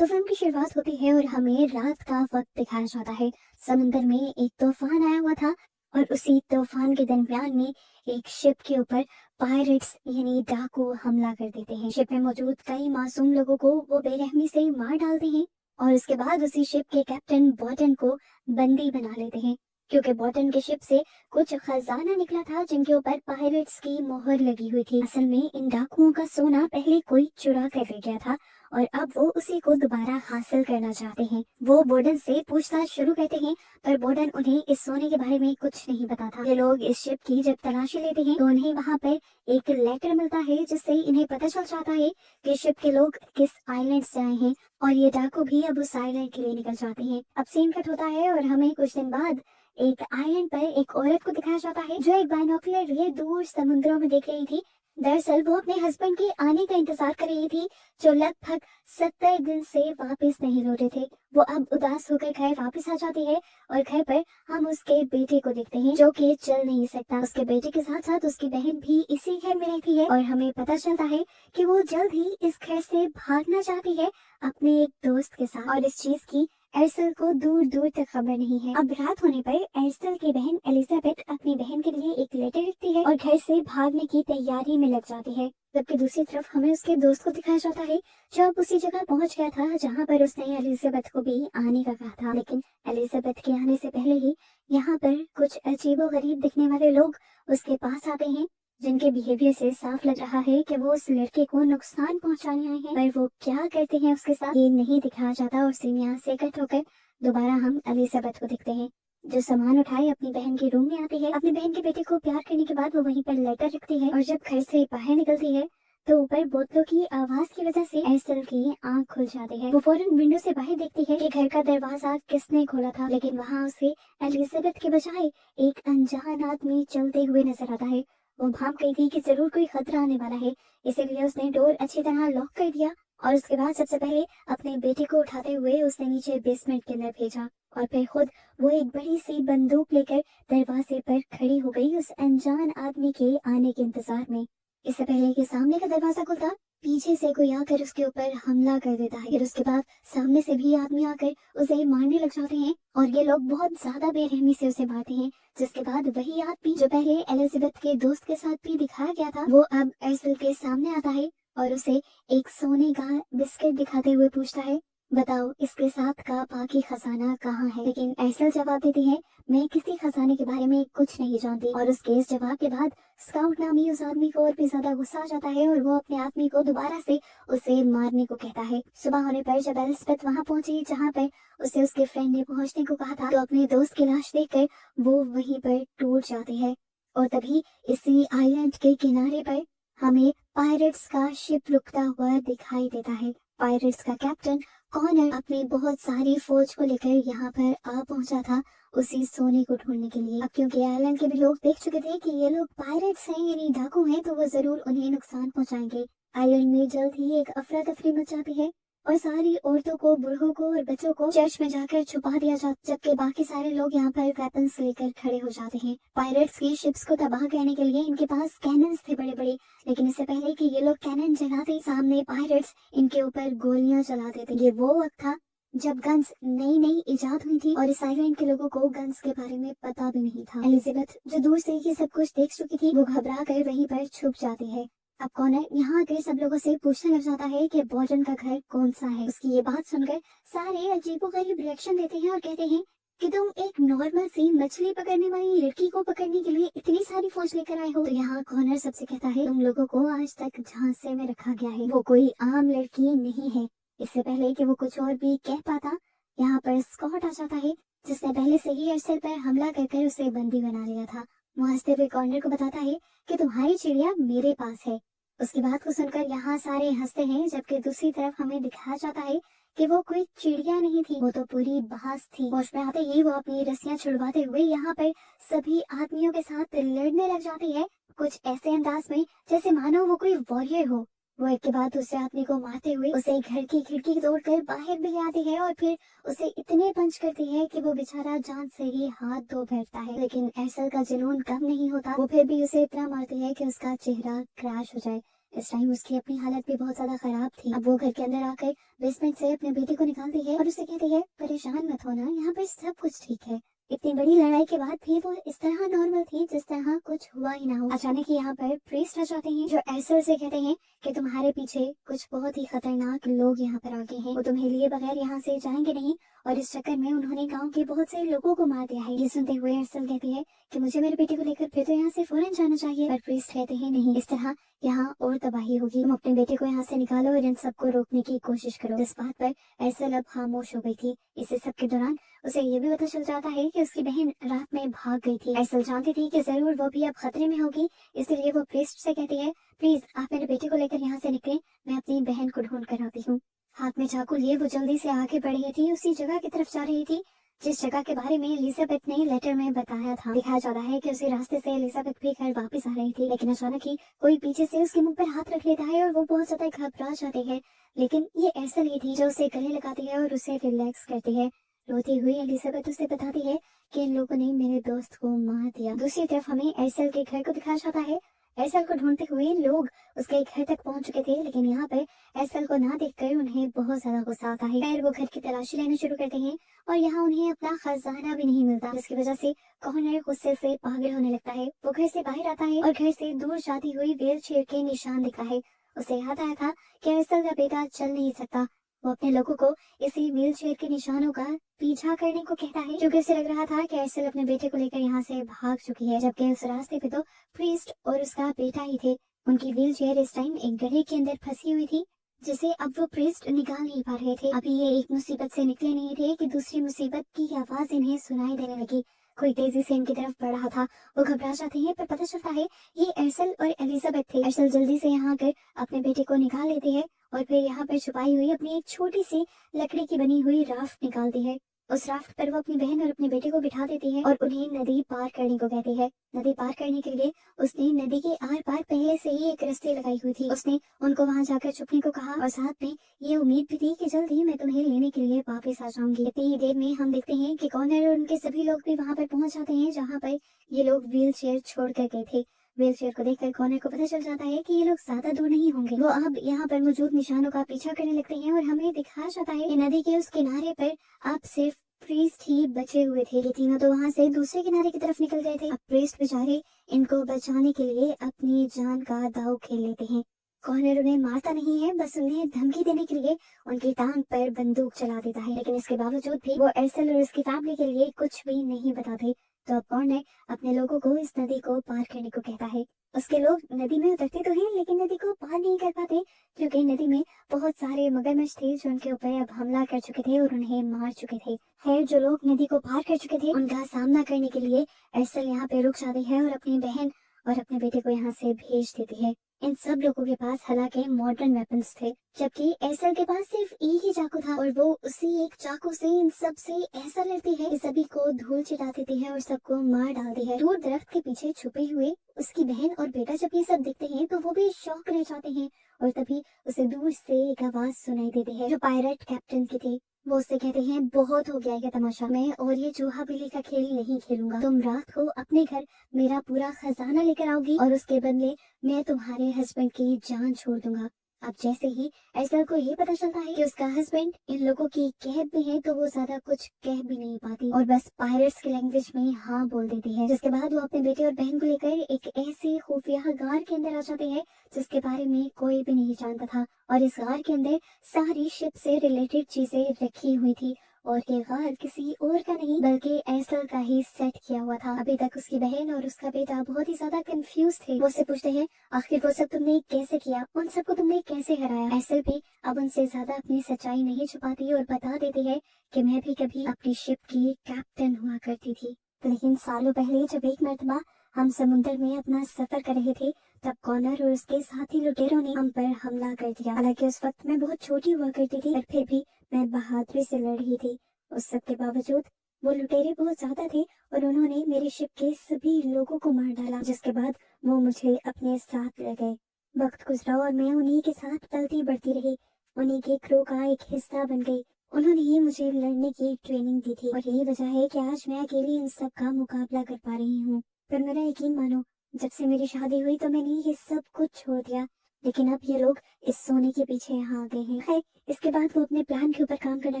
तो फिल्म की शुरुआत होती है और हमें रात का वक्त दिखाया जाता है। समुंदर में एक तूफान आया हुआ था और उसी तूफान के दरमियान में एक शिप के ऊपर पायरेट्स यानी डाकू हमला कर देते हैं। शिप में मौजूद कई मासूम लोगों को वो बेरहमी से मार डालते हैं और उसके बाद उसी शिप के कैप्टन बॉटन को बंदी बना लेते हैं, क्योंकि बॉटन के शिप से कुछ खजाना निकला था जिनके ऊपर पायरेट्स की मोहर लगी हुई थी। असल में इन डाकुओं का सोना पहले कोई चुरा कर ले गया था और अब वो उसी को दोबारा हासिल करना चाहते हैं। वो बोर्डन से पूछताछ शुरू करते हैं, पर बोर्डन उन्हें इस सोने के बारे में कुछ नहीं बताता। ये लोग इस शिप की जब तलाशी लेते हैं तो उन्हें वहाँ पर एक लेटर मिलता है जिससे इन्हें पता चल जाता है कि शिप के लोग किस आइलैंड से आए हैं और ये डाकू भी अब उस आइलैंड के लिए निकल जाते हैं। अब सीन कट होता है और हमें कुछ दिन बाद एक आइलैंड पर एक औरत को दिखाया जाता है जो एक बाइनोकुलर लिए दूर समुद्रों में देख रही थी। दरअसल वो अपने हस्बैंड के आने का इंतजार कर रही थी, जो लगभग 70 दिन से वापस नहीं लौटे थे। वो अब उदास होकर घर वापस आ जाती है और घर पर हम उसके बेटे को देखते हैं जो कि चल नहीं सकता। उसके बेटे के साथ साथ उसकी बहन भी इसी घर में रहती है और हमें पता चलता है कि वो जल्द ही इस घर से भागना चाहती है अपने एक दोस्त के साथ, और इस चीज की एर्सल को दूर दूर तक खबर नहीं है। अब रात होने पर एर्सल की बहन एलिजाबेथ अपनी बहन के लिए एक लेटर लिखती है और घर से भागने की तैयारी में लग जाती है, जबकि दूसरी तरफ हमें उसके दोस्त को दिखाया जाता है जो अब उसी जगह पहुंच गया था जहां पर उसने एलिजाबेथ को भी आने का कहा था। लेकिन एलिजाबेथ के आने से पहले ही यहाँ पर कुछ अजीबोगरीब दिखने वाले लोग उसके पास आते हैं, जिनके बिहेवियर से साफ लग रहा है कि वो उस लड़के को नुकसान पहुंचाने आए हैं। पर वो क्या करते हैं उसके साथ ये नहीं दिखाया जाता और सीन यहाँ से कट होकर दोबारा हम एलिजाबेथ को देखते हैं जो सामान उठाए अपनी बहन के रूम में आती है। अपनी बहन के बेटे को प्यार करने के बाद वो वहीं पर लेटर रखती है और जब घर से बाहर निकलती है तो ऊपर बोतलों की आवाज की वजह से एर्सल की आंख खुल जाती है। वो फौरन विंडो से बाहर देखती है कि घर का दरवाजा किसने खोला था, लेकिन वहाँ उसे एलिजाबेथ के बजाय एक अनजान आदमी चलते हुए नजर आता है। वो भाप गई थी कि जरूर कोई खतरा आने वाला है, इसीलिए उसने डोर अच्छी तरह लॉक कर दिया और उसके बाद सबसे पहले अपने बेटे को उठाते हुए उसने नीचे बेसमेंट के अंदर भेजा और फिर खुद वो एक बड़ी सी बंदूक लेकर दरवाजे पर खड़ी हो गई उस अनजान आदमी के आने के इंतजार में। इससे पहले कि सामने का दरवाजा खुलता, पीछे से कोई आकर उसके ऊपर हमला कर देता है। फिर उसके बाद सामने से भी आदमी आकर उसे मारने लग जाते हैं और ये लोग बहुत ज्यादा बेरहमी से उसे मारते हैं, जिसके बाद वही आदमी जो पहले एलिजाबेथ के दोस्त के साथ भी दिखाया गया था वो अब एर्सल के सामने आता है और उसे एक सोने का बिस्किट दिखाते हुए पूछता है, बताओ इसके साथ का बाकी खजाना कहाँ है। लेकिन एर्सल जवाब देती है, मैं किसी खजाने के बारे में कुछ नहीं जानती। और उसके इस जवाब के बाद स्काउट नामी उस आदमी को और भी ज्यादा गुस्सा आ जाता है और वो अपने आदमी को दोबारा से उसे मारने को कहता है। सुबह होने पर जब एलिजाबेथ वहाँ पहुंची जहाँ पर उसे उसके फ्रेंड ने पहुंचने को कहा था, तो अपने दोस्त की लाश देखकर वो वहीं पर टूट जाती है। और तभी इसी आइलैंड के किनारे पर हमें पायरेट्स का शिप रुकता हुआ दिखाई देता है। पायरेट्स का कैप्टन कॉनर अपनी बहुत सारी फौज को लेकर यहाँ पर आ पहुंचा था उसी सोने को ढूंढने के लिए। अब क्योंकि आइलैंड के भी लोग देख चुके थे कि ये लोग पायरेट्स हैं यानी डाकू हैं, तो वो जरूर उन्हें नुकसान पहुंचाएंगे। आइलैंड में जल्द ही एक अफरा तफरी मच जाती है और सारी औरतों को, बूढ़ों को और बच्चों को चर्च में जाकर छुपा दिया जाता, जबकि बाकी सारे लोग यहाँ पर वेपन्स लेकर खड़े हो जाते हैं। पायरेट्स की शिप्स को तबाह करने के लिए इनके पास कैनन्स थे बड़े बड़े, लेकिन इससे पहले कि ये लोग कैनन जलाते सामने पायरेट्स इनके ऊपर गोलियां चलाते थे। ये वो वक्त था जब गन्स नई नई इजाद हुई थी और इस आइलैंड के लोगों को गन्स के बारे में पता भी नहीं था। एलिजाबेथ जो दूर से ही सब कुछ देख चुकी थी वो घबरा कर वहीं पर छुप जाती है। अब कॉनर यहाँ आकर सब लोगों से पूछने लग जाता है कि बॉर्डन का घर कौन सा है। उसकी ये बात सुनकर सारे अजीबोगरीब रिएक्शन देते हैं और कहते हैं कि तुम एक नॉर्मल सी मछली पकड़ने वाली लड़की को पकड़ने के लिए इतनी सारी फौज लेकर आए हो। तो यहाँ कॉनर सबसे कहता है, तुम लोगों को आज तक झांसे में रखा गया है, वो कोई आम लड़की नहीं है। इससे पहले कि वो कुछ और भी कह पाता, यहाँ पर स्कॉट आ जाता है जिसने पहले से ही एर्सल पर हमला कर उसे बंदी बना लिया था। वो हंसते हुए कॉर्नर को बताता है कि तुम्हारी चिड़िया मेरे पास है। उसकी बात को सुनकर यहाँ सारे हंसते हैं, जबकि दूसरी तरफ हमें दिखाया जाता है कि वो कोई चिड़िया नहीं थी, वो तो पूरी बाज थी। होश में आते ही वो अपनी रस्सियां छुड़वाते हुए यहाँ पर सभी आदमियों के साथ लड़ने लग जाती है, कुछ ऐसे अंदाज में जैसे मानो वो कोई वॉरियर हो। वो एक के बाद दूसरे आदमी को मारते हुए उसे घर की खिड़की तोड़कर बाहर भी आती है और फिर उसे इतने पंच करती है कि वो बेचारा जान से ही हाथ धो बैठता है। लेकिन एर्सल का जुनून कम नहीं होता, वो फिर भी उसे इतना मारती है कि उसका चेहरा क्रैश हो जाए। इस टाइम उसकी अपनी हालत भी बहुत ज्यादा खराब थी। अब वो घर के अंदर आकर बेसमेंट से अपने बेटे को निकालती है और उसे कहती है, परेशान मत होना, यहाँ पर सब कुछ ठीक है। इतनी बड़ी लड़ाई के बाद भी वो इस तरह नॉर्मल थी जिस तरह कुछ हुआ ही ना हो। अचानक ही यहाँ पर प्रीस्ट आ जाते हैं जो एरसेल से कहते हैं कि तुम्हारे पीछे कुछ बहुत ही खतरनाक लोग यहाँ पर आ गए हैं, वो तुम्हें लिए बगैर यहाँ से जाएंगे नहीं और इस चक्कर में उन्होंने गांव के बहुत से लोगों को मार दिया है। ये सुनते हुए एरसेल कहती है कि मुझे मेरे बेटे को लेकर फिर तो यहाँ से फौरन जाना चाहिए, पर प्रीस्ट कहते हैं नहीं, इस तरह यहाँ और तबाही होगी, तुम अपने बेटे को यहाँ से निकालो और इन सबको रोकने की कोशिश करो। इस बात पर एरसेल अब खामोश हो गई थी। इस सब के दौरान उसे ये भी पता चल जाता है कि उसकी बहन रात में भाग गई थी। एरसेल जानती थी कि जरूर वो भी अब खतरे में होगी, इसलिए वो प्रीस्ट से कहती है, प्लीज आप मेरे बेटे को लेकर यहाँ से निकलें, मैं अपनी बहन को ढूंढ कर आती हूँ। हाथ में चाकू लिए वो जल्दी से आगे बढ़ रही थी, उसी जगह की तरफ जा रही थी जिस जगह के बारे में एलिजाबेथ ने लेटर में बताया था। दिखाया जाता है कि उसी रास्ते से एलिजाबेथ भी घर वापस आ रही थी, लेकिन अचानक ही कोई पीछे से उसके मुंह पर हाथ रख लेता है और वो बहुत ज्यादा घबरा जाती है। लेकिन ये एरसेल ही थी जो उसे गले लगाती है और उसे रिलैक्स करती है। रोती हुई एलिजाबेथ उसे बताती है कि इन लोगों ने मेरे दोस्त को मार दिया। दूसरी तरफ हमें एरसेल के घर को दिखाया जाता है। एरसेल को ढूंढते हुए लोग उसके घर तक पहुंच चुके थे, लेकिन यहाँ पर एरसेल को ना देखकर उन्हें बहुत ज्यादा गुस्सा आता है। फिर वो घर की तलाशी लेना शुरू करते हैं और यहाँ उन्हें अपना खजाना भी नहीं मिलता, जिसकी वजह से कॉर्नर गुस्से से पागल होने लगता है। वो घर से बाहर आता है और घर से दूर जाती हुई व्हील चेयर के निशान दिखा है। उसे याद आया था कि एरसेल का बेटा चल नहीं सकता। वो अपने लोगों को इसी व्हील चेयर के निशानों का पीछा करने को कहता है, क्योंकि उसे लग रहा था कि एरसेल अपने बेटे को लेकर यहाँ से भाग चुकी है, जबकि उस रास्ते पे तो प्रीस्ट और उसका बेटा ही थे। उनकी व्हील चेयर इस टाइम एक गड्ढे के अंदर फंसी हुई थी, जिसे अब वो प्रीस्ट निकाल नहीं पा रहे थे। अभी ये एक मुसीबत से निकले नहीं थे कि दूसरी मुसीबत की आवाज इन्हें सुनाई देने लगी। कोई तेजी से इनकी तरफ बढ़ रहा था। वो घबरा जाते हैं, पर पता चलता है ये एरसेल और एलिजाबेथ थे। एरसेल जल्दी से यहाँ आकर अपने बेटे को निकाल लेती है और फिर यहाँ पर छुपाई हुई अपनी एक छोटी सी लकड़ी की बनी हुई राफ्ट निकालती है। उस राफ्ट पर वो अपनी बहन और अपने बेटे को बिठा देती है और उन्हें नदी पार करने को कहती है। नदी पार करने के लिए उसने नदी के आर पार पहले से ही एक रस्सी लगाई हुई थी। उसने उनको वहां जाकर छुपने को कहा और साथ में ये उम्मीद भी थी कि जल्द ही मैं तुम्हें लेने के लिए वापस आ जाऊंगी। इतनी ही देर में हम देखते हैं कि कॉर्नर और उनके सभी लोग भी वहां पर पहुंच जाते हैं जहाँ पर ये लोग व्हील चेयर छोड़ कर गए थे। व्हील चेयर को देखकर कॉर्नर को पता चल जाता है कि ये लोग ज्यादा दूर नहीं होंगे। वो अब यहाँ पर मौजूद निशानों का पीछा करने लगते हैं और हमें दिखाया जाता है कि नदी के उस किनारे पर अब सिर्फ प्रीस्ट ही बचे हुए थे। ये तीनों तो वहाँ से दूसरे किनारे की तरफ निकल गए थे। अब प्रीस्ट बेचारे इनको बचाने के लिए अपनी जान का दांव खेल लेते हैं। कॉर्नर उन्हें मारता नहीं है, बस उन्हें धमकी देने के लिए उनकी टांग पर बंदूक चला देता है, लेकिन इसके बावजूद भी वो एरसेल और उसकी फैमिली के लिए कुछ भी नहीं बताते। तो अब कॉर्नर अपने लोगों को इस नदी को पार करने को कहता है। उसके लोग नदी में उतरते तो हैं, लेकिन नदी को पार नहीं कर पाते, क्योंकि नदी में बहुत सारे मगरमच्छ थे जो उनके ऊपर अब हमला कर चुके थे और उन्हें मार चुके थे। खैर, जो लोग नदी को पार कर चुके थे उनका सामना करने के लिए एरसेल यहाँ पे रुक जाती है और अपनी बहन और अपने बेटे को यहाँ से भेज देती है। इन सब लोगों के पास हालांकि मॉडर्न वेपन्स थे, जबकि एरसेल के पास सिर्फ एक ही चाकू था और वो उसी एक चाकू से इन सब से ऐसा लड़ती है कि सभी को धूल चिढ़ा देती है और सबको मार डालती है। दूर दरख्त के पीछे छुपे हुए उसकी बहन और बेटा जब ये सब देखते हैं तो वो भी शॉक रह जाते हैं और तभी उसे दूर से एक आवाज सुनाई देती है जो पायरेट कैप्टन की थी। वो उससे कहते हैं, बहुत हो गया ये तमाशा, मैं और ये चूहा बिल्ली का खेल नहीं खेलूंगा। तुम रात को अपने घर मेरा पूरा खजाना लेकर आओगी और उसके बदले मैं तुम्हारे हस्बैंड की जान छोड़ दूंगा। अब जैसे ही एरसेल को ये पता चलता है कि उसका हस्बैंड इन लोगों की कैद में है, तो वो ज्यादा कुछ कह भी नहीं पाती और बस पायरेट्स की लैंग्वेज में हाँ बोल देती है। जिसके बाद वो अपने बेटे और बहन को लेकर एक ऐसी खुफिया गार के अंदर आ जाते हैं जिसके बारे में कोई भी नहीं जानता था, और इस गार के अंदर सारी शिप से रिलेटेड चीजें रखी हुई थी और ये गार किसी और का नहीं बल्कि एरसेल का ही सेट किया हुआ था। अभी तक उसकी बहन और उसका बेटा बहुत ही ज्यादा कंफ्यूज थे। वो उससे पूछते हैं, आखिर वो सब तुमने कैसे किया, उन सबको तुमने कैसे हराया। एरसेल भी अब उनसे ज्यादा अपनी सच्चाई नहीं छुपाती और बता देती है कि मैं भी कभी अपनी शिप की कैप्टन हुआ करती थी, लेकिन सालों पहले जब एक मर्तबा हम समुद्र में अपना सफर कर रहे थे तब कॉर्नर और उसके साथी लुटेरों ने हम पर हमला कर दिया। हालांकि उस वक्त मैं बहुत छोटी हुआ करती थी, पर फिर भी मैं बहादुरी से लड़ रही थी। उस सब के बावजूद वो लुटेरे बहुत ज्यादा थे और उन्होंने मेरी शिप के सभी लोगों को मार डाला, जिसके बाद वो मुझे अपने साथ ले गए। वक्त गुजरा और मैं उन्हीं के साथ पलती बढ़ती रही, उन्हीं के क्रू का एक हिस्सा बन गई। उन्होंने ही मुझे लड़ने की ट्रेनिंग दी थी और यही वजह है कि आज मैं अकेली इन सब का मुकाबला कर पा रही हूँ। पर मेरा यकीन मानो, जब से मेरी शादी हुई तो मैंने ये सब कुछ छोड़ दिया। लेकिन अब ये लोग इस सोने के पीछे यहाँ आ गए हैं। है इसके बाद वो अपने प्लान के ऊपर काम करना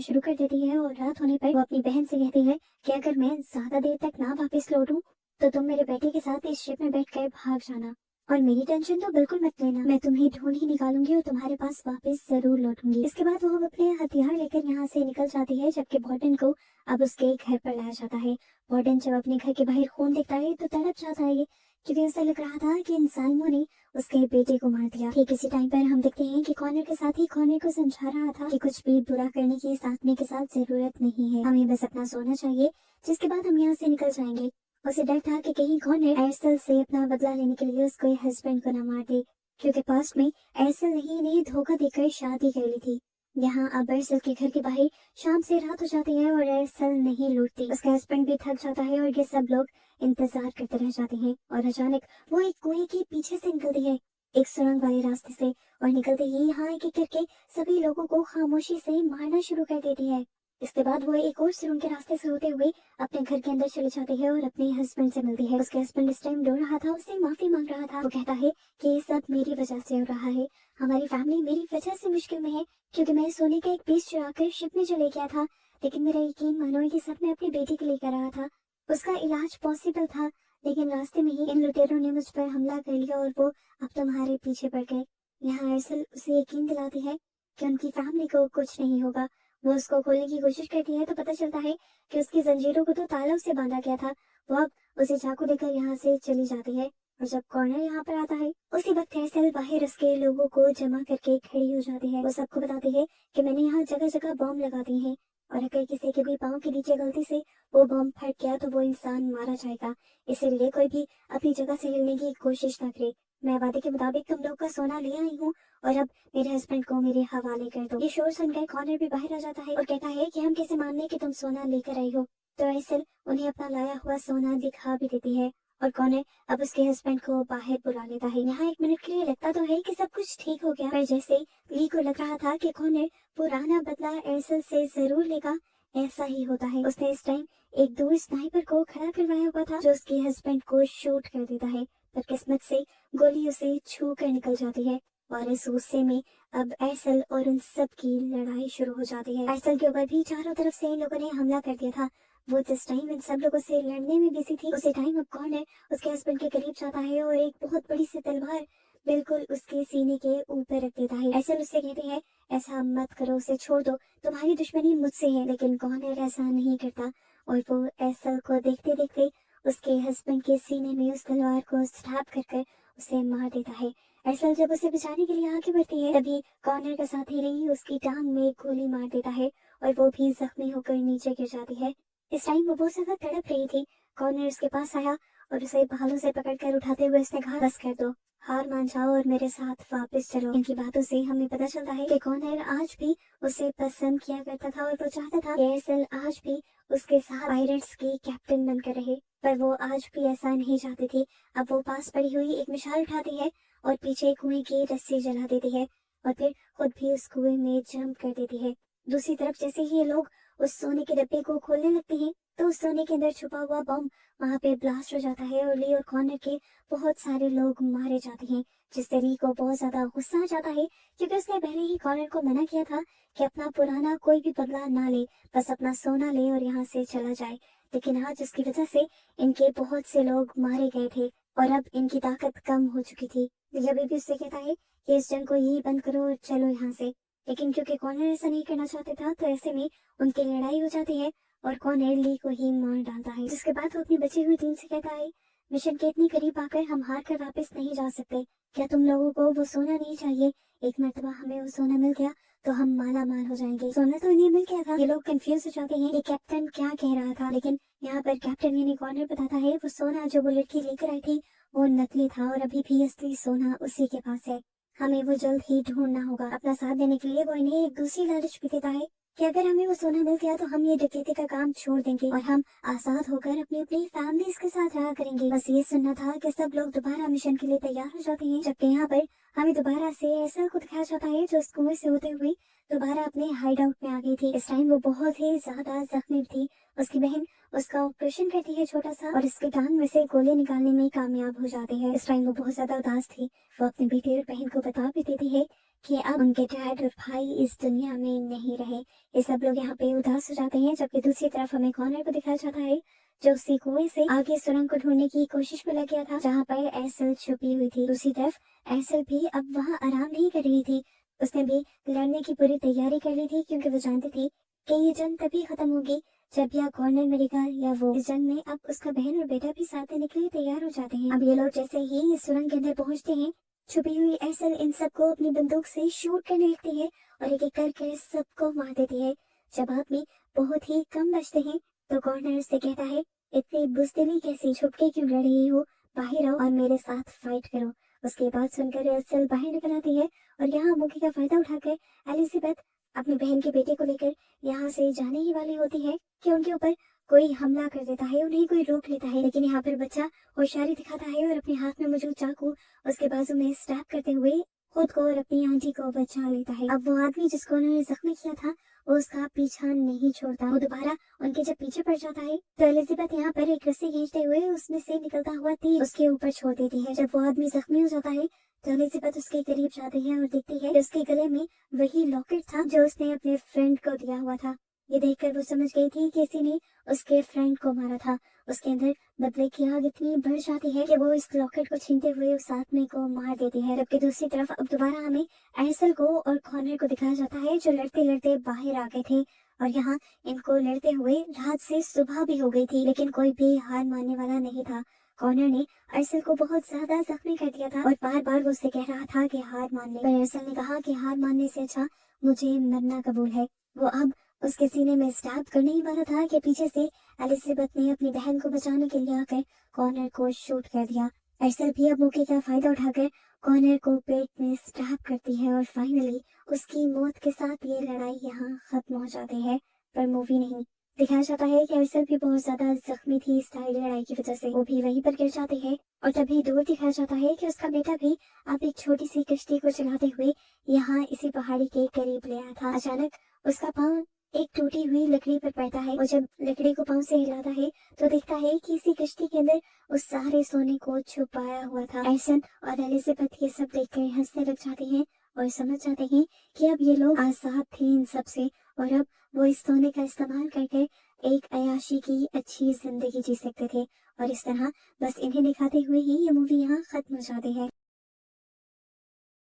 शुरू कर देती है और रात होने पर वो अपनी बहन से कहती है कि अगर मैं ज्यादा देर तक ना वापस लौटूं तो तुम मेरे बेटे के साथ इस शिप में बैठकर भाग जाना और मेरी टेंशन तो बिल्कुल मत लेना, मैं तुम्हें ढूंढ ही निकालूंगी और तुम्हारे पास वापस जरूर लौटूंगी। इसके बाद वो अपने हथियार लेकर यहाँ से निकल जाती है, जबकि बॉर्डन को अब उसके घर पर लाया जाता है। बॉर्डन जब अपने घर के बाहर खून देखता है तो तड़प जाता है, क्योंकि उसे लग रहा था कि इंसानों ने उसके बेटे को मार दिया। ठीक इसी टाइम पर हम देखते हैं कि कॉर्नर के साथ ही कॉर्नर को समझा रहा था कि कुछ भी बुरा करने की इस आदमी के साथ जरूरत नहीं है, हमें बस अपना सोना चाहिए, जिसके बाद हम यहाँ से निकल जाएंगे। उसे डर था कि कहीं कॉर्नर एरसल से अपना बदला लेने के लिए उसके हस्बैंड को न मार दे, क्योंकि पास्ट में एरसल ने धोखा देकर शादी कर ली थी। यहाँ अब एरसल के घर के बाहर शाम से रात हो जाती है और एरसल नहीं लौटती। उसका हस्बैंड भी थक जाता है और ये सब लोग इंतजार करते रह जाते हैं और अचानक वो एक कुएं के पीछे से निकलती है, एक सुरंग वाले रास्ते से, और निकलते ही यहाँ एक एक करके सभी लोगों को खामोशी से मारना शुरू कर देती है। इसके बाद वो एक और सुरंग के रास्ते से होते हुए अपने घर के अंदर चली जाती है और अपने हस्बैंड से मिलती है। उसके हस्बैंड इस टाइम रो रहा था, उससे माफी मांग रहा था। वो कहता है कि ये सब मेरी वजह से हो रहा है, हमारी फैमिली मेरी वजह से मुश्किल में है, क्योंकि मैं सोने का एक पीस चुरा कर शिप में चले गया था, लेकिन मेरा यकीन मानो ये सब मैं अपनी बेटी के लिए कर रहा था। उसका इलाज पॉसिबल था, लेकिन रास्ते में ही इन लुटेरों ने मुझ पर हमला कर लिया और वो अब तुम्हारे पीछे पड़ गए। यहाँ अरसल उसे यकीन दिलाती है कि उनकी फैमिली को कुछ नहीं होगा। वो उसको खोलने की कोशिश करती है तो पता चलता है कि उसकी जंजीरों को तो तालों से बांधा गया था। वो अब उसे चाकू देकर यहाँ से चली जाती है और जब कॉर्नर यहाँ पर आता है उसी वक्त एरसल बाहर उसके लोगों को जमा करके खड़ी हो जाती है। वो सबको बताती है कि मैंने यहाँ जगह जगह बॉम्ब लगा दिए हैं और अगर किसी के भी पाँव के नीचे गलती से वो बॉम्ब फट गया तो वो इंसान मारा जाएगा, इसीलिए कोई भी अपनी जगह से हिलने की कोशिश न करे। मैं वादे के मुताबिक तुम लोग का सोना ले आई हूँ और अब मेरे हस्बैंड को मेरे हवाले कर दो। ये शोर सुनकर कॉर्नर भी बाहर आ जाता है और कहता है कि हम कैसे मान लें कि तुम सोना लेकर आई हो। तो एरसल उन्हें अपना लाया हुआ सोना दिखा भी देती है और कॉर्नर अब उसके हस्बैंड को बाहर बुला लेता है। यहाँ एक मिनट के लिए लगता तो है कि सब कुछ ठीक हो गया, पर जैसे ली को लग रहा था कि कॉर्नर पुराना बदला एरसल से जरूर लेगा, ऐसा ही होता है। उसने इस टाइम एक दूर स्नाइपर को खड़ा करवाया हुआ था जो उसके हस्बैंड को शूट कर देता है, पर किस्मत से गोली उसे छू कर निकल जाती है और इस गुस्से में अब एरसल और उन सब की लड़ाई शुरू हो जाती है। एरसल के ऊपर भी चारों तरफ से इन लोगों ने हमला कर दिया था। वो जिस टाइम इन सब लोगों से लड़ने में बिजी थी उसी टाइम अब कॉर्नर उसके हस्बैंड के करीब जाता है और एक बहुत बड़ी सी तलवार बिल्कुल उसके सीने के ऊपर रख देता है। एरसल उससे कहते हैं ऐसा मत करो, उसे छोड़ दो, तुम्हारी दुश्मनी मुझसे है, लेकिन कॉर्नर ऐसा नहीं करता और वो एरसल को देखते देखते उसके हस्बैंड के सीने में उस तलवार को स्टैब कर उसे मार देता है। एरसल जब उसे बचाने के लिए आगे बढ़ती है तभी कॉर्नर का साथी रही उसकी टांग में गोली मार देता है और वो भी जख्मी होकर नीचे गिर जाती है। इस टाइम वो बहुत ज्यादा तड़प रही थी। कॉर्नर उसके पास आया और उसे बालों से पकड़कर उठाते हुए उसने कहा बस कर दो, हार मान जाओ और मेरे साथ वापस चलो। इनकी बातों से हमें पता चलता है कि कॉर्नर आज भी उसे पसंद किया करता था और वो चाहता था कि एरसल आज भी उसके साथ पायरेट्स की कैप्टन बनकर रहे, पर वो आज भी ऐसा नहीं चाहती थी। अब वो पास पड़ी हुई एक मिसाल उठाती है और पीछे कुएं की रस्सी जला देती है और फिर खुद भी उस कुएं में जंप कर देती है। दूसरी तरफ जैसे ही ये लोग उस सोने के डब्बे को खोलने लगते हैं तो उस सोने के अंदर छुपा हुआ बम वहाँ पे ब्लास्ट हो जाता है और ली और कॉर्नर के बहुत सारे लोग मारे जाते हैं, जिससे ली को बहुत ज्यादा गुस्सा आ जाता है, क्योंकि उसने पहले ही कॉर्नर को मना किया था कि अपना पुराना कोई भी बदला ना ले, बस अपना सोना ले और यहाँ से चला जाए। लेकिन आज उसकी वजह से इनके बहुत से लोग मारे गए थे और अब इनकी ताकत कम हो चुकी थी। जब भी उससे कहता है कि इस जंग को यही बंद करो और चलो यहाँ से, लेकिन क्योंकि कॉर्नर ऐसा नहीं करना चाहते था तो ऐसे में उनकी लड़ाई हो जाती है और कॉर्नर ली को ही मार डालता है। जिसके बाद वो अपनी बची हुई टीम से कहता है मिशन के इतनी करीब आकर हम हार कर वापस नहीं जा सकते, क्या तुम लोगों को वो सोना नहीं चाहिए? एक मरतबा हमें वो सोना मिल गया तो हम माला माल हो जाएंगे। सोना तो इन्हें मिल गया था। ये लोग कंफ्यूज हो जाते हैं कि कैप्टन क्या कह रहा था, लेकिन यहाँ पर कैप्टन यानी कॉर्नर बताता है वो सोना जो वो लड़की लेकर आई थी वो नकली था और अभी भी असली सोना उसी के पास है। हमें वो जल्द ही ढूंढना होगा। अपना साथ देने के लिए वो इन्हें एक दूसरी लालच भी देता है कि अगर हमें वो सोना मिल गया तो हम ये डकैती का काम छोड़ देंगे और हम आजाद होकर अपनी अपनी फैमिलीज के साथ रहा करेंगे। बस ये सुनना था कि सब लोग दोबारा मिशन के लिए तैयार हो जाते हैं, जबकि यहाँ पर हमें दोबारा से ऐसा को दिखाया जाता है जो उस कुएं से होते हुए दोबारा अपने हाइड आउट में आ गई थी। इस टाइम वो बहुत ही ज्यादा जख्मी थी। उसकी बहन उसका ऑपरेशन करती है छोटा सा और उसके कान में से गोली निकालने में कामयाब हो जाती है। इस टाइम वो बहुत ज्यादा उदास थी। वो अपने बेटे और बहन को बता भी देती है कि अब उनके डैड और भाई इस दुनिया में नहीं रहे। ये सब लोग यहाँ पे उदास हो जाते हैं, जबकि दूसरी तरफ हमें कॉर्नर को दिखाया जाता है जो उसी कुएं से आगे सुरंग को ढूंढने की कोशिश में लग गया था जहाँ पर एसल छुपी हुई थी। दूसरी तरफ एसल भी अब वहाँ आराम नहीं कर रही थी। उसने भी लड़ने की पूरी तैयारी कर ली थी क्योंकि वो जानती थी कि ये जंग तभी खत्म होगी जब या कॉर्नर मरेगा या वो। इस जंग में अब उसका बहन और बेटा भी साथ देने के लिए तैयार हो जाते हैं। अब ये लोग जैसे ही इस सुरंग के अंदर पहुंचते हैं, छुपी हुई एसल इन सबको अपनी बंदूक से शूट करने लगती है और एक एक करके सबको मार देती है। जब आदमी बहुत ही कम बचते हैं तो कॉर्नर से कहता है, इतनी बुज़दिली कैसी, छुपके क्यों लड़ रही हो, बाहर आओ और मेरे साथ फाइट करो। उसकी बात सुनकर एसल बाहर निकल आती है और यहाँ मौके का फायदा उठाकर एलिजाबेथ अपनी बहन के बेटे को लेकर यहाँ से जाने ही वाली होती है कि उनके ऊपर कोई हमला कर देता है, उन्हें कोई रोक लेता है। लेकिन यहाँ पर बच्चा होशियारी दिखाता है और अपने हाथ में मौजूद चाकू उसके बाजू में स्टैब करते हुए खुद को और अपनी आंटी को बचा लेता है। अब वो आदमी जिसको उन्होंने जख्मी किया था वो उसका पीछा नहीं छोड़ता। वो दोबारा उनके जब पीछे पड़ जाता है तो एलिजाबेथ यहाँ पर एक रस्सी खींचते हुए उसमें से निकलता हुआ तीर उसके ऊपर छोड़ देती है। जब वो आदमी जख्मी हो जाता है तो एलिजाबेथ उसके करीब जाती है और देखती है कि उसके गले में वही लॉकेट था जो उसने अपने फ्रेंड को दिया हुआ था। ये देखकर वो समझ गई थी कि किसी ने उसके फ्रेंड को मारा था। उसके अंदर बदले की आग इतनी बढ़ जाती है कि वो इस लॉकेट को छीनते हुए उस आदमी को मार देती है। जबकि दूसरी तरफ अब दोबारा हमें एसल को और कॉर्नर को दिखाया जाता है जो लड़ते लड़ते बाहर आ गए थे और यहाँ इनको लड़ते हुए रात से सुबह भी हो गई थी, लेकिन कोई भी हार मानने वाला नहीं था। कॉर्नर ने अर्सल को बहुत ज्यादा जख्मी कर दिया था और बार बार वो उससे कह रहा था कि हार मान ले, पर अर्सल ने कहा कि हार मानने से अच्छा मुझे मरना कबूल है। वो अब उसके सीने में स्टैब करने ही वाला था कि पीछे से एलिजाबेथ ने अपनी बहन को बचाने के लिए आकर कॉर्नर को शूट कर दिया। अर्सल भी अब मौके का फायदा उठाकर कॉर्नर को पेट में स्टैब करती है और फाइनली उसकी मौत के साथ ये लड़ाई यहाँ खत्म हो जाती है। पर मूवी नहीं दिखाया जाता है कि अर्सल भी बहुत ज्यादा जख्मी थी इस सारी लड़ाई की वजह से। वो भी वहीं पर गिर जाती है और तभी दूर दिखाया जाता है कि उसका बेटा भी अब एक छोटी सी कश्ती को चलाते हुए यहाँ इसी पहाड़ी के करीब ले आया था। अचानक उसका पाँव एक टूटी हुई लकड़ी पर पड़ता है और जब लकड़ी को पाँव से हिलाता है तो देखता है कि इसी कश्ती के अंदर उस सारे सोने को छुपाया हुआ था। एसन और एलिजाबेथ ये सब देखकर हंसने लग जाते हैं और समझ जाते हैं कि अब ये लोग आजाद थे इन सब से और अब वो इस सोने का इस्तेमाल करके एक अयाशी की अच्छी जिंदगी जी सकते थे। और इस तरह बस इन्हें दिखाते हुए ही ये मूवी यहाँ खत्म हो जाती है।